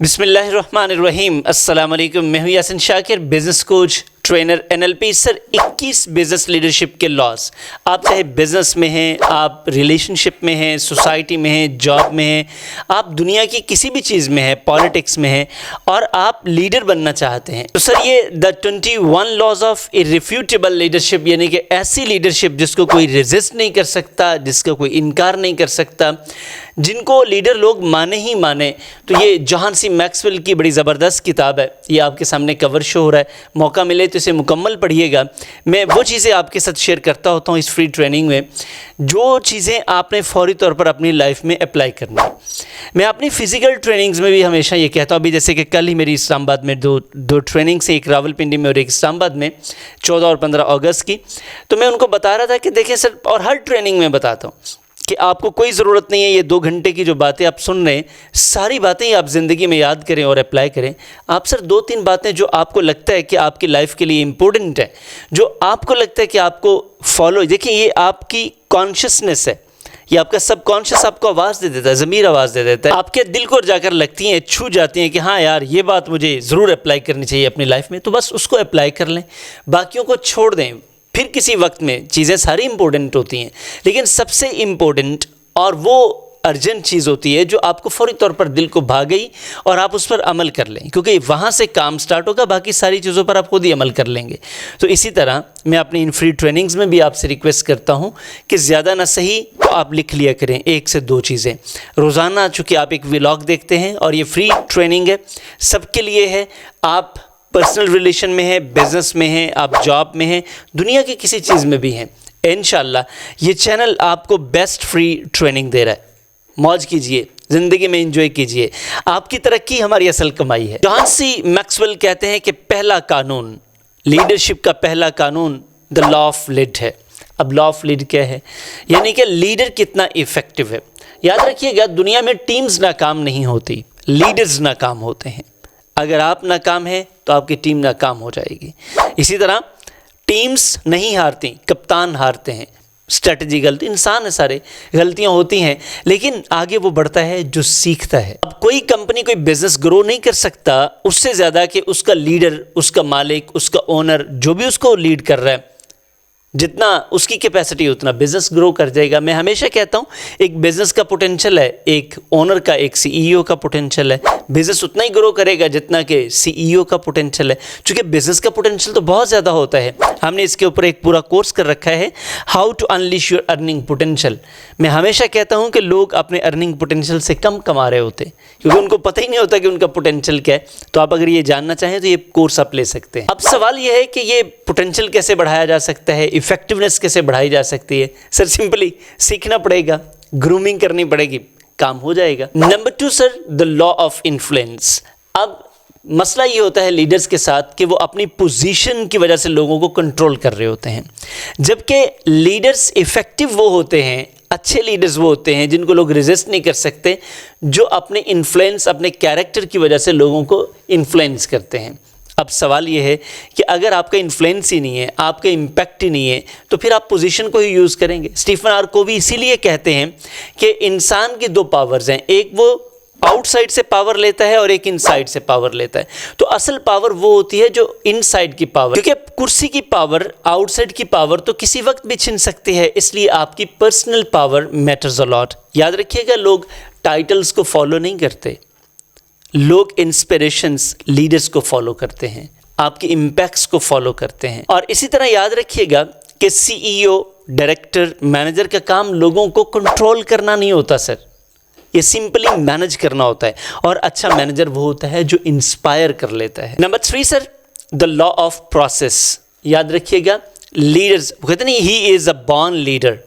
बिस्मिल्लाहिर्रहमानिर्रहीम। अस्सलाम वालेकुम। मैं हूं Yasin Shakir, business coach, trainer, NLP। Sir 21 business leadership के लॉस। आप चाहे बिज़नेस में हैं, आप रिलेशनशिप में हैं, सोसाइटी में हैं, जॉब में हैं, आप दुनिया की किसी भी चीज़ में हैं, पॉलिटिक्स में हैं और आप लीडर बनना चाहते हैं, तो सर ये द 21 लॉज ऑफ इररिफ्यूटेबल लीडरशिप, यानी कि ऐसी लीडरशिप जिसको कोई रेजिस्ट नहीं कर सकता, जिसका कोई इनकार नहीं कर सकता, जिनको लीडर लोग माने ही माने। तो ये जॉन सी मैक्सवेल की बड़ी ज़बरदस्त किताब है, ये आपके सामने कवर शो हो रहा है। मौका मिले तो इसे मुकम्मल पढ़िएगा। मैं वो चीज़ें आपके साथ शेयर करता होता हूँ इस फ्री ट्रेनिंग में, जो चीज़ें आपने फौरी तौर पर अपनी लाइफ में अप्लाई करना है। मैं अपनी फ़िज़िकल ट्रेनिंग्स में भी हमेशा ये कहता हूँ। अभी जैसे कि कल ही मेरी इस्लामाबाद में दो ट्रेनिंग्स, एक रावलपिंडी में और एक इस्लामाबाद में, 14 और 15 अगस्त की। तो मैं उनको बता रहा था कि देखें सर, और हर ट्रेनिंग में बताता हूँ कि आपको कोई ज़रूरत नहीं है ये 2 घंटे की जो बातें आप सुन रहे हैं, सारी बातें ही आप ज़िंदगी में याद करें और अप्लाई करें। आप सर 2-3 बातें जो आपको लगता है कि आपकी लाइफ के लिए इम्पोर्टेंट है, जो आपको लगता है कि आपको फॉलो, देखिए ये आपकी कॉन्शियसनेस है, ये आपका सबकॉन्शियस आपको आवाज़ दे देता है, ज़मीर आवाज़ दे देता है, आपके दिल को जाकर लगती हैं, छू जाती हैं कि हाँ यार ये बात मुझे ज़रूर अप्लाई करनी चाहिए अपनी लाइफ में। तो बस उसको अप्लाई कर लें, बाकियों को छोड़ दें। फिर किसी वक्त में चीज़ें सारी इम्पोर्टेंट होती हैं, लेकिन सबसे इम्पोर्टेंट और वो अर्जेंट चीज़ होती है जो आपको फौरी तौर पर दिल को भा गई और आप उस पर अमल कर लें, क्योंकि वहाँ से काम स्टार्ट होगा, बाकी सारी चीज़ों पर आप खुद ही अमल कर लेंगे। तो इसी तरह मैं अपनी इन फ्री ट्रेनिंग्स में भी आपसे रिक्वेस्ट करता हूँ कि ज़्यादा ना सही तो आप लिख लिया करें 1 से 2 चीज़ें रोज़ाना। चूँकि आप एक व्लॉग देखते हैं और ये फ्री ट्रेनिंग है, सबके लिए है। आप पर्सनल रिलेशन में है, बिज़नेस में है, आप जॉब में हैं, दुनिया की किसी चीज़ में भी हैं, इंशाल्लाह ये चैनल आपको बेस्ट फ्री ट्रेनिंग दे रहा है। मौज कीजिए, ज़िंदगी में एंजॉय कीजिए, आपकी तरक्की हमारी असल कमाई है। जॉन सी मैक्सवेल कहते हैं कि पहला कानून, लीडरशिप का पहला कानून द लॉ ऑफ लीड है। अब लॉ ऑफ लीड क्या है, यानी कि लीडर कितना इफ़ेक्टिव है। याद रखिएगा, दुनिया में टीम्स नाकाम नहीं होती, लीडर्स नाकाम होते हैं। अगर आप नाकाम हैं तो आपकी टीम नाकाम हो जाएगी। इसी तरह टीम्स नहीं हारती, कप्तान हारते हैं। स्ट्रेटजी गलती, इंसान है सारे, गलतियां होती हैं, लेकिन आगे वो बढ़ता है जो सीखता है। अब कोई कंपनी, कोई बिजनेस ग्रो नहीं कर सकता उससे ज़्यादा कि उसका लीडर, उसका मालिक, उसका ओनर, जो भी उसको लीड कर रहा है, जितना उसकी कैपेसिटी उतना बिज़नेस ग्रो कर जाएगा। मैं हमेशा कहता हूँ एक बिज़नेस का पोटेंशियल है, एक ओनर का, एक CEO का पोटेंशियल है। बिज़नेस उतना ही ग्रो करेगा जितना कि CEO का पोटेंशियल है। चूँकि बिज़नेस का पोटेंशियल तो बहुत ज़्यादा होता है, हमने इसके ऊपर एक पूरा कोर्स कर रखा है, how to unleash your earning potential. मैं हमेशा कहता हूँ कि लोग अपने अर्निंग पोटेंशियल से कम कमा रहे होते हैं, क्योंकि उनको पता ही नहीं होता कि उनका पोटेंशियल क्या है। तो आप अगर ये जानना चाहें तो ये कोर्स आप ले सकते हैं। अब सवाल ये है कि ये पोटेंशियल कैसे बढ़ाया जा सकता है, इफेक्टिवनेस कैसे बढ़ाई जा सकती है। सर सिंपली सीखना पड़ेगा, ग्रूमिंग करनी पड़ेगी, काम हो जाएगा। Number 2 sir, the law of influence. अब मसला ये होता है लीडर्स के साथ कि वो अपनी पोजीशन की वजह से लोगों को कंट्रोल कर रहे होते हैं, जबकि लीडर्स इफेक्टिव वो होते हैं, अच्छे लीडर्स वो होते हैं जिनको लोग रेजिस्ट नहीं कर सकते, जो अपने इन्फ्लुएंस, अपने कैरेक्टर की वजह से लोगों को इन्फ्लुएंस करते हैं। अब सवाल ये है कि अगर आपका इन्फ्लुएंस ही नहीं है, आपका इम्पैक्ट ही नहीं है, तो फिर आप पोजीशन को ही यूज़ करेंगे। स्टीफन आर कोवी इसीलिए कहते हैं कि इंसान की 2 पावर्स हैं, एक वो आउटसाइड से पावर लेता है और एक इनसाइड से पावर लेता है। तो असल पावर वो होती है जो इनसाइड की पावर, क्योंकि कुर्सी की पावर, आउटसाइड की पावर तो किसी वक्त भी छिन सकती है, इसलिए आपकी personal power matters a lot. याद रखिएगा, लोग टाइटल्स को फॉलो नहीं करते, लोग इंस्पिरेशंस, लीडर्स को फॉलो करते हैं, आपके इम्पैक्ट्स को फॉलो करते हैं। और इसी तरह याद रखिएगा कि CEO, डायरेक्टर, मैनेजर का काम लोगों को कंट्रोल करना नहीं होता सर, ये सिंपली मैनेज करना होता है। और अच्छा मैनेजर वो होता है जो इंस्पायर कर लेता है। Number 3 sir, the law of process. याद रखिएगा, लीडर्स कहते नहीं he is a born leader,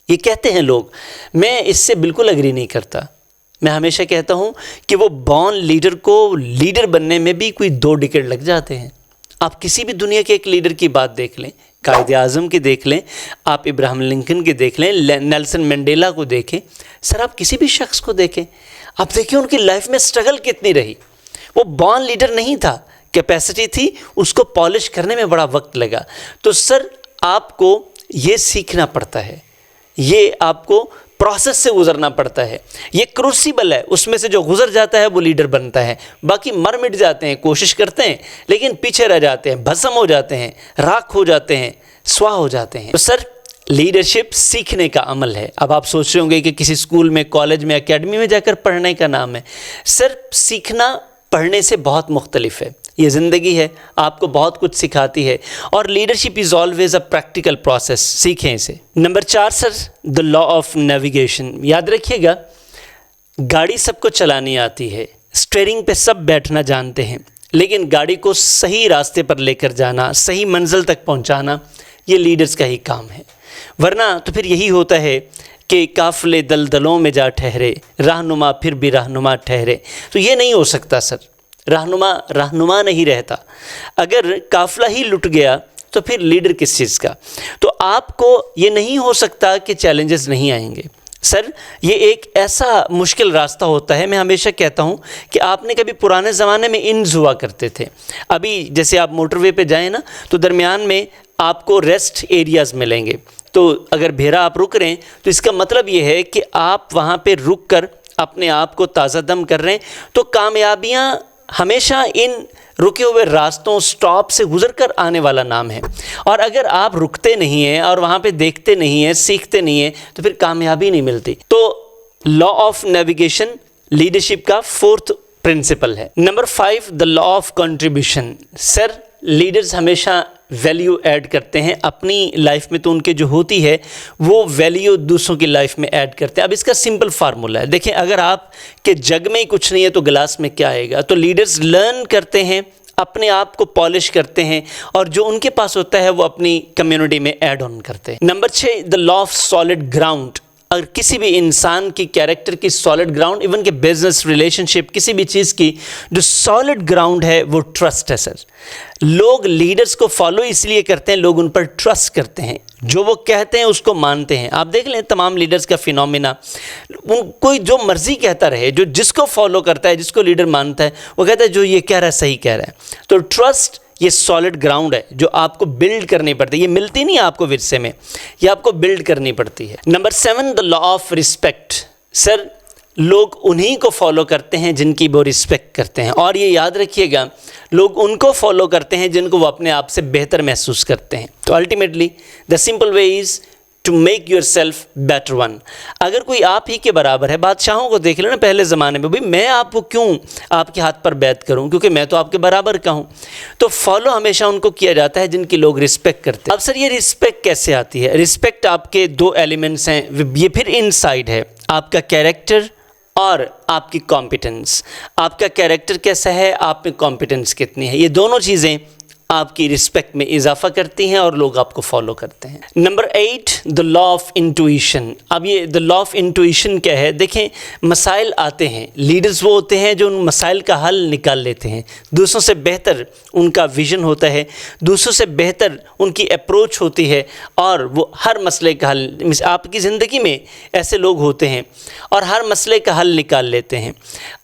ये कहते हैं लोग, मैं इससे बिल्कुल एग्री नहीं करता। मैं हमेशा कहता हूँ कि वो बॉर्न लीडर को लीडर बनने में भी कोई 2 डिकेड लग जाते हैं। आप किसी भी दुनिया के एक लीडर की बात देख लें, कायदे आज़म की देख लें, आप इब्राहिम लिंकन की देख लें, नेल्सन मंडेला को देखें, सर आप किसी भी शख्स को देखें, आप देखिए उनकी लाइफ में स्ट्रगल कितनी रही। वो बॉर्न लीडर नहीं था, कैपेसिटी थी, उसको पॉलिश करने में बड़ा वक्त लगा। तो सर आपको ये सीखना पड़ता है, ये आपको प्रोसेस से गुजरना पड़ता है, ये क्रूसिबल है, उसमें से जो गुजर जाता है वो लीडर बनता है। बाकी मर मिट जाते हैं, कोशिश करते हैं लेकिन पीछे रह जाते हैं, भस्म हो जाते हैं, राख हो जाते हैं, स्वाह हो जाते हैं। तो सर लीडरशिप सीखने का अमल है। अब आप सोच रहे होंगे कि किसी स्कूल में, कॉलेज में, एकेडमी में जाकर पढ़ने का नाम है। सर सीखना पढ़ने से बहुत मुख्तलिफ है। ये ज़िंदगी है, आपको बहुत कुछ सिखाती है और leadership is always a practical process. सीखें इसे। Number 4 sir, the law of navigation. याद रखिएगा, गाड़ी सबको चलानी आती है, स्टीयरिंग पे सब बैठना जानते हैं, लेकिन गाड़ी को सही रास्ते पर लेकर जाना, सही मंजिल तक पहुंचाना, ये लीडर्स का ही काम है। वरना तो फिर यही होता है कि काफ़िले दलदलों में जा ठहरे, रहनुमा फिर भी रहनुमा ठहरे। तो ये नहीं हो सकता सर, रहनुमा नहीं रहता। अगर काफ़िला ही लुट गया तो फिर लीडर किस चीज़ का। तो आपको ये नहीं हो सकता कि चैलेंजेस नहीं आएंगे। सर ये एक ऐसा मुश्किल रास्ता होता है। मैं हमेशा कहता हूँ कि आपने कभी पुराने ज़माने में इन्स हुआ करते थे। अभी जैसे आप मोटरवे पे जाएं ना, तो दरमियान में आपको रेस्ट एरियाज़ मिलेंगे। तो अगर भेरा आप रुक रहे हैं तो इसका मतलब ये है कि आप वहाँ पे रुक कर अपने आप को ताज़ा दम कर रहे हैं। तो कामयाबियाँ हमेशा इन रुके हुए रास्तों, स्टॉप से गुजर कर आने वाला नाम है। और अगर आप रुकते नहीं हैं और वहाँ पे देखते नहीं हैं, सीखते नहीं हैं, तो फिर कामयाबी नहीं मिलती। तो लॉ ऑफ नेविगेशन लीडरशिप का 4th प्रिंसिपल है। Number 5, the law of contribution. Sir leaders हमेशा वैल्यू ऐड करते हैं अपनी लाइफ में, तो उनके जो होती है वो वैल्यू दूसरों की लाइफ में ऐड करते हैं। अब इसका सिंपल फार्मूला है, देखें, अगर आप के जग में ही कुछ नहीं है तो गिलास में क्या आएगा। तो लीडर्स लर्न करते हैं, अपने आप को पॉलिश करते हैं और जो उनके पास होता है वो अपनी कम्युनिटी में ऐड ऑन करते हैं। Number 6, the law of solid ground. अगर किसी भी इंसान की कैरेक्टर की सॉलिड ग्राउंड, इवन के बिजनेस, रिलेशनशिप, किसी भी चीज़ की जो सॉलिड ग्राउंड है वो ट्रस्ट है। सर लोग लीडर्स को फॉलो इसलिए करते हैं, लोग उन पर ट्रस्ट करते हैं, जो वो कहते हैं उसको मानते हैं। आप देख लें तमाम लीडर्स का फिनोमिना, कोई जो मर्जी कहता रहे, जो जिसको फॉलो करता है, जिसको लीडर मानता है, वो कहता है जो ये कह रहा है सही कह रहा है। तो ट्रस्ट ये सॉलिड ग्राउंड है जो आपको बिल्ड करनी पड़ती है। ये मिलती नहीं आपको विरसे में, ये आपको बिल्ड करनी पड़ती है। Number 7, the law of respect. Sir लोग उन्हीं को फॉलो करते हैं जिनकी वो रिस्पेक्ट करते हैं, और ये याद रखिएगा, लोग उनको फॉलो करते हैं जिनको वो अपने आप से बेहतर महसूस करते हैं। तो ultimately the simple way is to make yourself better one. अगर कोई आप ही के बराबर है, बादशाहों को देख लेना पहले ज़माने में, भाई मैं आपको क्यों आपके हाथ पर बैत करूं, क्योंकि मैं तो आपके बराबर का हूं। तो फॉलो हमेशा उनको किया जाता है जिनकी लोग रिस्पेक्ट करते हैं। अब सर ये रिस्पेक्ट कैसे आती है? रिस्पेक्ट आपके 2 एलिमेंट्स हैं, ये फिर इनसाइड है, आपका कैरेक्टर और आपकी कॉम्पिटेंस। आपका कैरेक्टर कैसा है, आप में कॉम्पिटेंस कितनी है, ये दोनों चीज़ें आपकी रिस्पेक्ट में इजाफा करती हैं और लोग आपको फॉलो करते हैं। Number 8, the law of intuition. अब ये द लॉ ऑफ इंट्यूशन क्या है? देखें, मसाइल आते हैं, लीडर्स वो होते हैं जो उन मसाइल का हल निकाल लेते हैं। दूसरों से बेहतर उनका विजन होता है, दूसरों से बेहतर उनकी अप्रोच होती है और वो हर मसले का हल, आपकी ज़िंदगी में ऐसे लोग होते हैं और हर मसले का हल निकाल लेते हैं।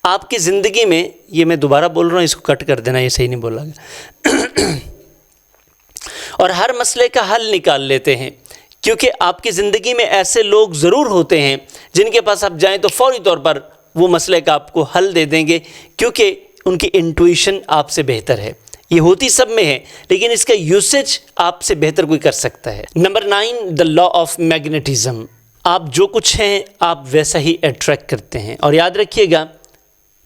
आपकी ज़िंदगी में, ये मैं दोबारा बोल रहा हूँ, इसको कट कर देना, ये सही नहीं बोला गया और हर मसले का हल निकाल लेते हैं, क्योंकि आपकी ज़िंदगी में ऐसे लोग ज़रूर होते हैं जिनके पास आप जाएं तो फौरी तौर पर वो मसले का आपको हल दे देंगे, क्योंकि उनकी इंट्यूशन आपसे बेहतर है। ये होती सब में है, लेकिन इसका यूसेज आपसे बेहतर कोई कर सकता है। Number 9, the law of magnetism. आप जो कुछ हैं आप वैसा ही अट्रैक्ट करते हैं। और याद रखिएगा,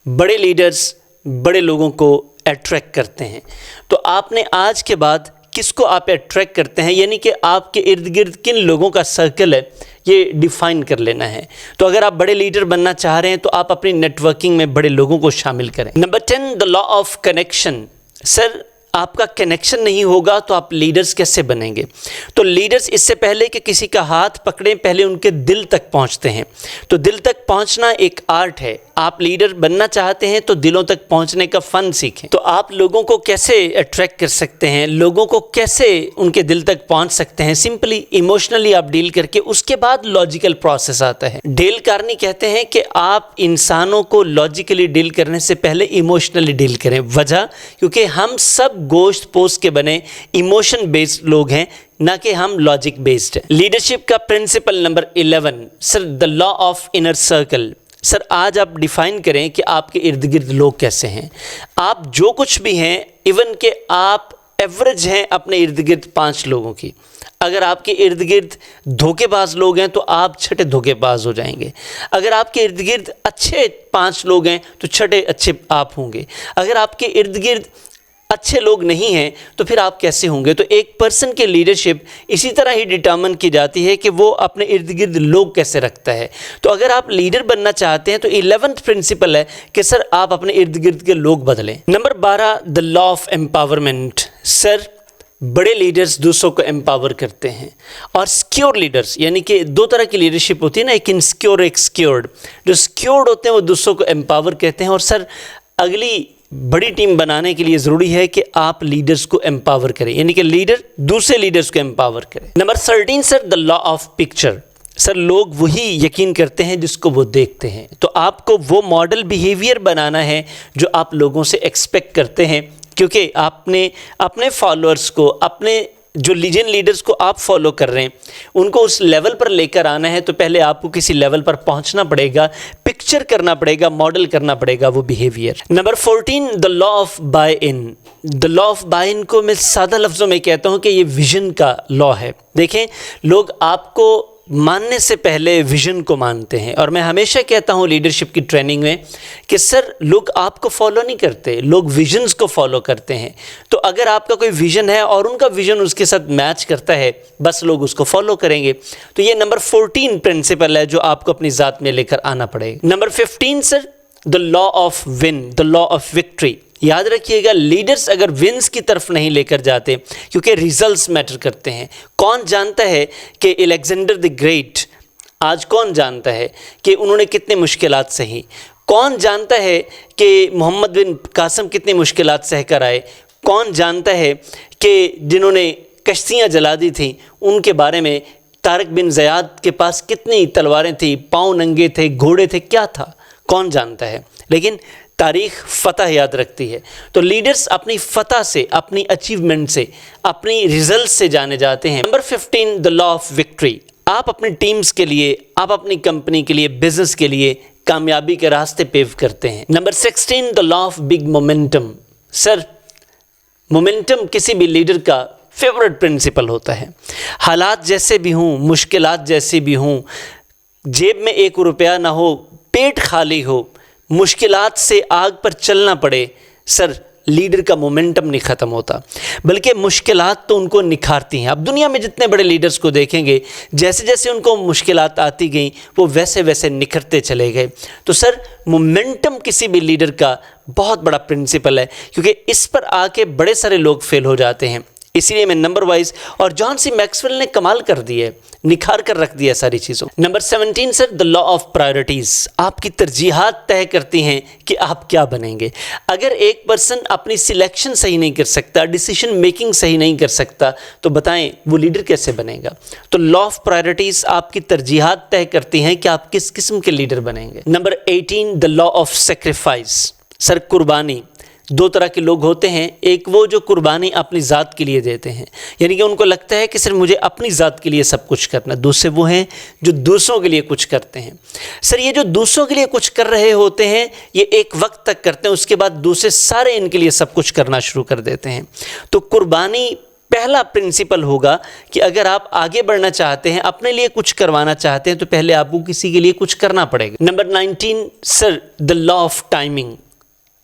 बड़े लीडर्स बड़े लोगों को अट्रैक्ट करते हैं। तो आपने आज के बाद किसको आप अट्रैक्ट करते हैं, यानी कि आपके इर्द गिर्द किन लोगों का सर्कल है, ये डिफ़ाइन कर लेना है। तो अगर आप बड़े लीडर बनना चाह रहे हैं तो आप अपनी नेटवर्किंग में बड़े लोगों को शामिल करें। Number 10, the law of connection. Sir आपका कनेक्शन नहीं होगा तो आप लीडर्स कैसे बनेंगे? तो लीडर्स इससे पहले कि किसी का हाथ पकड़ें, पहले उनके दिल तक पहुंचते हैं। तो दिल तक पहुंचना एक आर्ट है। आप लीडर बनना चाहते हैं तो दिलों तक पहुंचने का फ़न सीखें। तो आप लोगों को कैसे अट्रैक्ट कर सकते हैं, लोगों को कैसे उनके दिल तक पहुंच सकते हैं? सिंपली इमोशनली आप डील करके, उसके बाद लॉजिकल प्रोसेस आता है। डेल कार्नी कहते हैं कि आप इंसानों को लॉजिकली डील करने से पहले इमोशनली डील करें। वजह, क्योंकि हम सब गोश्त पोस्ट के बने इमोशन बेस्ड लोग हैं, ना कि हम लॉजिक बेस्ड हैं। लीडरशिप का principle number 11 sir, the law of inner circle. Sir आज आप डिफाइन करें कि आपके इर्द गिर्द लोग कैसे हैं। आप जो कुछ भी हैं, इवन कि आप एवरेज हैं अपने इर्द गिर्द 5 लोगों की, अगर आपके इर्द गिर्द धोखेबाज लोग हैं तो आप छठे धोखेबाज हो जाएंगे। अगर आपके इर्द गिर्द अच्छे 5 लोग हैं तो छठे अच्छे आप होंगे। अगर आपके इर्द गिर्द अच्छे लोग नहीं हैं तो फिर आप कैसे होंगे। तो एक पर्सन की लीडरशिप इसी तरह ही डिटर्मिन की जाती है कि वो अपने इर्द गिर्द लोग कैसे रखता है। तो अगर आप लीडर बनना चाहते हैं तो 11th प्रिंसिपल है कि सर आप अपने इर्द गिर्द के लोग बदलें। Number 12 the law of empowerment. Sir बड़े लीडर्स दूसरों को एम्पावर करते हैं, और सिक्योर लीडर्स, यानी कि 2 तरह की लीडरशिप होती है ना, एक इनसिक्योर एक सिक्योर्ड। जो सिक्योर्ड होते हैं वो दूसरों को एम्पावर कहते हैं। और सर अगली बड़ी टीम बनाने के लिए ज़रूरी है कि आप लीडर्स को एम्पावर करें, यानी कि लीडर दूसरे लीडर्स को एम्पावर करें। Number 13 sir, the law of picture. Sir लोग वही यकीन करते हैं जिसको वो देखते हैं। तो आपको वो मॉडल बिहेवियर बनाना है जो आप लोगों से एक्सपेक्ट करते हैं, क्योंकि आपने अपने फॉलोअर्स को, अपने जो लीजेंड लीडर्स को आप फॉलो कर रहे हैं, उनको उस लेवल पर लेकर आना है तो पहले आपको किसी लेवल पर पहुंचना पड़ेगा, पिक्चर करना पड़ेगा, मॉडल करना पड़ेगा वो behaviour. Number 14 the law of buy in. The law of buy in को मैं सादा लफ्ज़ों में कहता हूं कि ये विजन का लॉ है। देखें, लोग आपको मानने से पहले विजन को मानते हैं, और मैं हमेशा कहता हूं लीडरशिप की ट्रेनिंग में कि सर लोग आपको फॉलो नहीं करते, लोग विजन्स को फॉलो करते हैं। तो अगर आपका कोई विजन है और उनका विजन उसके साथ मैच करता है, बस लोग उसको फॉलो करेंगे। तो ये नंबर 14 प्रिंसिपल है जो आपको अपनी ज़ात में लेकर आना पड़ेगा। Number 15 sir, the law of win, the law of victory. याद रखिएगा, लीडर्स अगर विंस की तरफ नहीं लेकर जाते, क्योंकि रिजल्ट्स मैटर करते हैं। कौन जानता है कि अलेक्जेंडर द ग्रेट, आज कौन जानता है कि उन्होंने कितने मुश्किलात सही? कौन जानता है कि मोहम्मद बिन कासिम कितनी मुश्किलात सह कर आए? कौन जानता है कि जिन्होंने कश्तियाँ जला दी थी उनके बारे में? तारिक बिन ज़ियाद के पास कितनी तलवारें थी, पाँव नंगे थे, घोड़े थे, क्या था? कौन जानता है? लेकिन तारीख़ फ़तह याद रखती है। तो लीडर्स अपनी फ़तह से, अपनी अचीवमेंट से, अपनी रिजल्ट से जाने जाते हैं। Number 15 the law of victory. आप अपनी टीम्स के लिए, आप अपनी कंपनी के लिए, बिजनेस के लिए कामयाबी के रास्ते पेव करते हैं। Number 16 the law of big momentum. Sir momentum किसी भी लीडर का फेवरेट प्रिंसिपल होता है। हालात जैसे भी हों, मुश्किलात जैसी भी हों, जेब में 1 रुपया ना हो, पेट खाली हो, मुश्किलात से आग पर चलना पड़े, सर लीडर का मोमेंटम नहीं ख़त्म होता, बल्कि मुश्किलात तो उनको निखारती हैं। अब दुनिया में जितने बड़े लीडर्स को देखेंगे, जैसे जैसे उनको मुश्किलात आती गई वो वैसे वैसे निखरते चले गए। तो सर मोमेंटम किसी भी लीडर का बहुत बड़ा प्रिंसिपल है, क्योंकि इस पर आके बड़े सारे लोग फेल हो जाते हैं। इसीलिए मैं नंबर वाइज, और जॉन सी मैक्सवेल ने कमाल कर दिया है, निखार कर रख दिया सारी चीज़ों। Number 17 sir the law of priorities. आपकी तरजीहात तय करती हैं कि आप क्या बनेंगे। अगर एक पर्सन अपनी सिलेक्शन सही नहीं कर सकता, डिसीजन मेकिंग सही नहीं कर सकता, तो बताएं वो लीडर कैसे बनेगा। तो लॉ ऑफ प्रायोरिटीज़ आपकी तरजीहात तय करती हैं कि आप किस किस्म के लीडर बनेंगे। Number 18 the law of sacrifice. Sir कुर्बानी। 2 तरह के लोग होते हैं, एक वो जो कुर्बानी अपनी ज़ात के लिए देते हैं, यानी कि उनको लगता है कि सिर्फ मुझे अपनी ज़ात के लिए सब कुछ करना। दूसरे वो हैं जो दूसरों के लिए कुछ करते हैं। सर ये जो दूसरों के लिए कुछ कर रहे होते हैं ये एक वक्त तक करते हैं, उसके बाद दूसरे सारे इनके लिए सब कुछ करना शुरू कर देते हैं। तो कुर्बानी पहला प्रिंसिपल होगा कि अगर आप आगे बढ़ना चाहते हैं, अपने लिए कुछ करवाना चाहते हैं, तो पहले आपको किसी के लिए कुछ करना पड़ेगा। Number 19 sir the law of timing.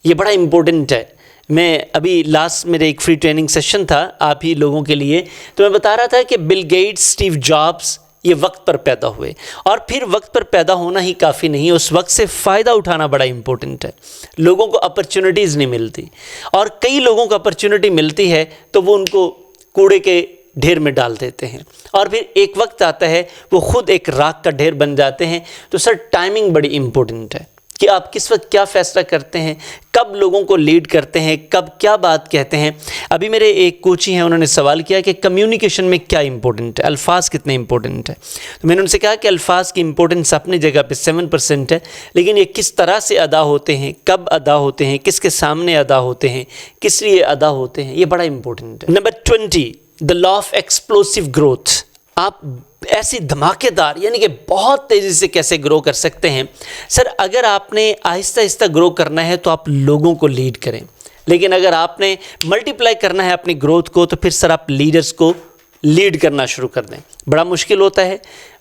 ये बड़ा इम्पोर्टेंट है। मैं अभी लास्ट मेरे एक फ्री ट्रेनिंग सेशन था आप ही लोगों के लिए, तो मैं बता रहा था कि बिल गेट्स, स्टीव जॉब्स ये वक्त पर पैदा हुए, और फिर वक्त पर पैदा होना ही काफ़ी नहीं है, उस वक्त से फ़ायदा उठाना बड़ा इम्पोर्टेंट है। लोगों को अपॉर्चुनिटीज़ नहीं मिलती, और कई लोगों को अपॉर्चुनिटी मिलती है तो वो उनको कूड़े के ढेर में डाल देते हैं, और फिर एक वक्त आता है वो खुद एक राख का ढेर बन जाते हैं। तो सर टाइमिंग बड़ी इम्पोर्टेंट है कि आप किस वक्त क्या फ़ैसला करते हैं, कब लोगों को लीड करते हैं, कब क्या बात कहते हैं। अभी मेरे एक कोची हैं, उन्होंने सवाल किया कि कम्युनिकेशन में क्या इंपॉर्टेंट है, अल्फाज कितने इंपॉर्टेंट है। तो मैंने उनसे कहा कि अल्फाज की इंपॉर्टेंस अपनी जगह पे 7% है, लेकिन ये किस तरह से अदा होते हैं, कब अदा होते हैं, किसके सामने अदा होते हैं, किस लिए अदा होते हैं, ये बड़ा इंपॉर्टेंट है। Number 20 the law of explosive growth, आप ऐसी धमाकेदार यानी कि बहुत तेज़ी से कैसे ग्रो कर सकते हैं। सर अगर आपने आहिस्ता आहिस्ता ग्रो करना है तो आप लोगों को लीड करें, लेकिन अगर आपने मल्टीप्लाई करना है अपनी ग्रोथ को तो फिर सर आप लीडर्स को लीड करना शुरू कर दें। बड़ा मुश्किल होता है,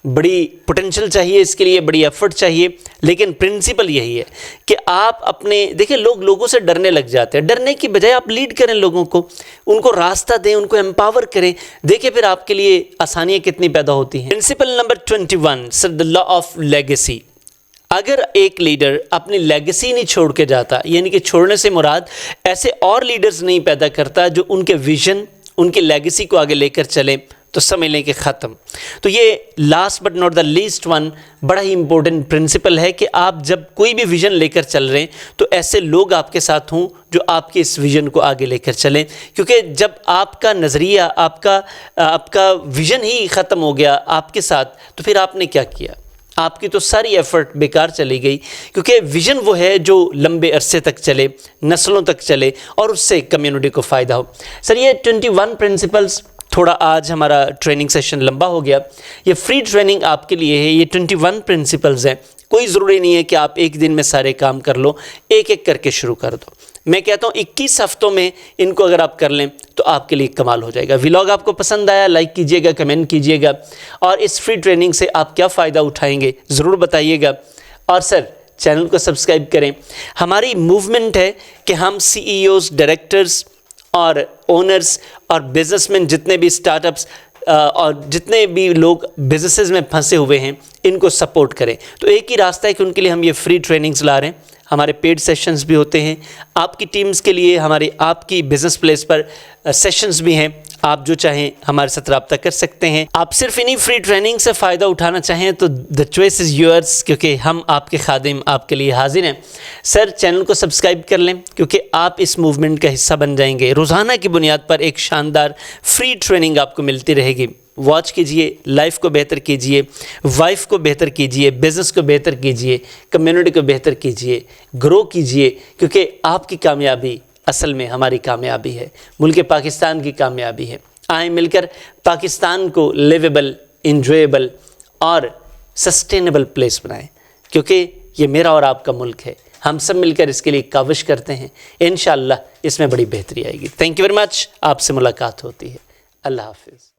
बड़ी पोटेंशियल चाहिए इसके लिए, बड़ी एफर्ट चाहिए, लेकिन प्रिंसिपल यही है कि आप अपने देखिए लोगों से डरने लग जाते हैं, डरने की बजाय आप लीड करें लोगों को, उनको रास्ता दें, उनको एम्पावर करें, देखिए फिर आपके लिए आसानियाँ कितनी पैदा होती हैं। Principle number 21 sir the law of legacy. अगर एक लीडर अपनी लेगेसी नहीं छोड़ के जाता, यानी कि छोड़ने से मुराद ऐसे और लीडर्स नहीं पैदा करता जो उनके विजन, उनकी लेगेसी को आगे लेकर चले, तो समझ लें कि ख़त्म। तो ये last but not the least one बड़ा ही इंपॉर्टेंट प्रिंसिपल है कि आप जब कोई भी विज़न लेकर चल रहे हैं तो ऐसे लोग आपके साथ हों जो आपके इस विज़न को आगे लेकर चलें, क्योंकि जब आपका नज़रिया, आपका विज़न ही ख़त्म हो गया आपके साथ, तो फिर आपने क्या किया, आपकी तो सारी एफ़र्ट बेकार चली गई। क्योंकि विज़न वो है जो लंबे अरसे तक चले, नस्लों तक चले और उससे कम्युनिटी को फ़ायदा हो। सर ये 21 प्रिंसिपल्स, थोड़ा आज हमारा ट्रेनिंग सेशन लंबा हो गया, ये फ्री ट्रेनिंग आपके लिए है। ये 21 प्रिंसिपल्स हैं, कोई ज़रूरी नहीं है कि आप एक दिन में सारे काम कर लो, एक एक करके शुरू कर दो। मैं कहता हूँ 21 हफ्तों में इनको अगर आप कर लें तो आपके लिए कमाल हो जाएगा। व्लॉग आपको पसंद आया, लाइक कीजिएगा, कमेंट कीजिएगा, और इस फ्री ट्रेनिंग से आप क्या फ़ायदा उठाएंगे ज़रूर बताइएगा। और सर चैनल को सब्सक्राइब करें। हमारी मूवमेंट है कि हम CEOs, डायरेक्टर्स और ओनर्स और बिजनेसमैन, जितने भी स्टार्टअप्स और जितने भी लोग बिजनेसेस में फंसे हुए हैं, इनको सपोर्ट करें। तो एक ही रास्ता है कि उनके लिए हम ये फ्री ट्रेनिंग्स ला रहे हैं। हमारे पेड सेशंस भी होते हैं आपकी टीम्स के लिए, हमारे आपकी बिजनेस प्लेस पर सेशंस भी हैं। आप जो चाहें हमारे साथ रब्ता कर सकते हैं। आप सिर्फ इन्हीं फ्री ट्रेनिंग से फ़ायदा उठाना चाहें तो द चॉइस इज़ योर्स, क्योंकि हम आपके खादिम आपके लिए हाजिर हैं। सर चैनल को सब्सक्राइब कर लें, क्योंकि आप इस मूवमेंट का हिस्सा बन जाएंगे। रोज़ाना की बुनियाद पर एक शानदार फ्री ट्रेनिंग आपको मिलती रहेगी। वॉच कीजिए, लाइफ को बेहतर कीजिए, वाइफ को बेहतर कीजिए, बिज़नेस को बेहतर कीजिए, कम्युनिटी को बेहतर कीजिए, ग्रो कीजिए, क्योंकि आपकी कामयाबी असल में हमारी कामयाबी है, मुल्क पाकिस्तान की कामयाबी है। आए मिलकर पाकिस्तान को लिवेबल, इंजॉयबल और सस्टेनेबल प्लेस बनाएं, क्योंकि ये मेरा और आपका मुल्क है। हम सब मिलकर इसके लिए काविश करते हैं, इंशाअल्लाह इसमें बड़ी बेहतरी आएगी। Thank you very much. आपसे मुलाकात होती है। अल्लाह हाफिज़।